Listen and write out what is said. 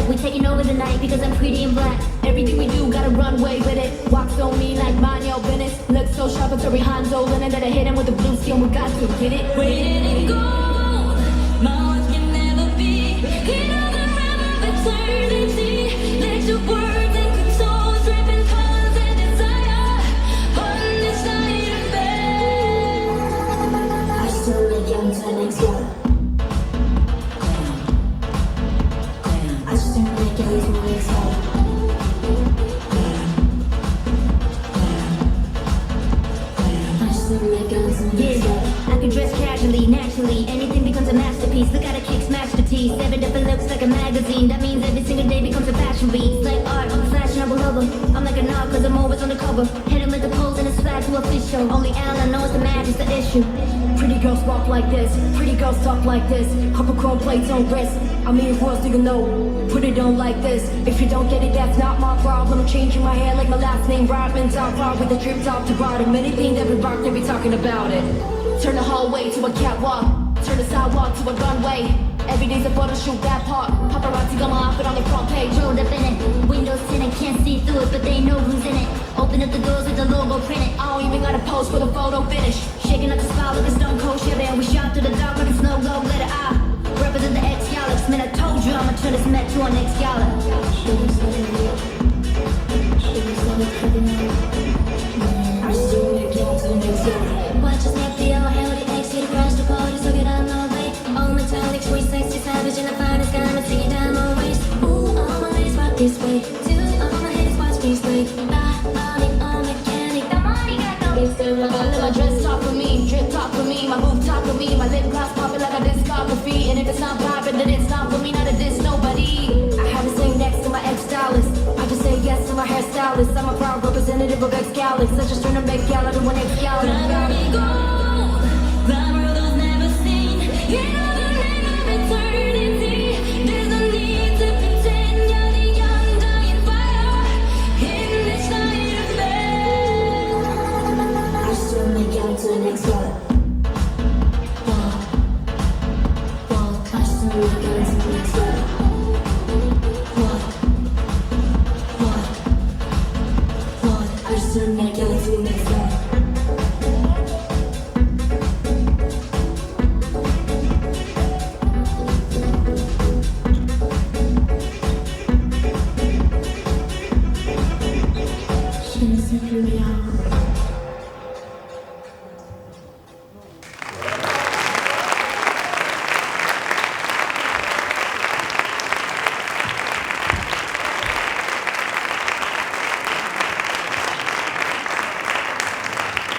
We taking over the night because I'm pretty and black. Everything we do, gotta run away with it. Walk so mean like Manuel business. Look so sharp until Hanzo linen that I hit him with the blue skin. We got to get it. Waiting in gold, my words can never be. In the realm of eternity, let your words and consoles drip in colors and desire. Undecided affair. I still make young turning slow. I can dress casually, naturally. Anything becomes a masterpiece. Look how the kick smash the teeth. 7 different looks like a magazine. That means every single day becomes a fashion beat. Like art, I'm a fashionable lover. I'm like a knob cause I'm always on the cover. Hit him with the pose and it's swag to official. Only Alan knows the magic's the issue. Pretty girls walk like this. Pretty girls talk like this. Couple chrome plates on wrist. I mean, who else do you know? Put it on like this. If you don't get it, that's not my problem. I'm changing my hair like my last name Rodman. Top far with the drip top to bottom. Anything that we rock, they be talking about it. Turn the hallway to a catwalk. Turn the sidewalk to a runway. Every day's a photo shoot, that part. Paparazzi got my outfit on the front page. Rolled up in it. Windows tinted, can't see through it, but they know who's in it. Open up the doors with the logo printed. I don't even gotta pose for the photo finish. Shaking up the spot like a stone cold shiver. And we shot through the dark like a snow globe. Let it out. Represent the ex-galax. Man, I told you I'ma turn this met to our next gala. I still make young turning slow. Watch us make the old hell the X hit across the party, so get out my way. All metallic, sweet, sexy, savage, and I find it's gonna take you down my waist. Ooh, all my ladies rock this way. Do all my haters watch me sway. Body on mechanic, the money got no Instagram. Let my dress talk for me, drip talk for me, my boob talk for me, my lip gloss popping like a discography. And if it's not popping, then it's not for me, not a diss nobody. I have to say next to my ex-stylist. I just say yes to my hairstylist. I'm a proud representative of ex-galax. I just turn a big gala to one ex-gala. Glamour those never seen. You know the name of eternity. There's no need to pretend you're the young dying fire in this night of bed. I still make young turning slow.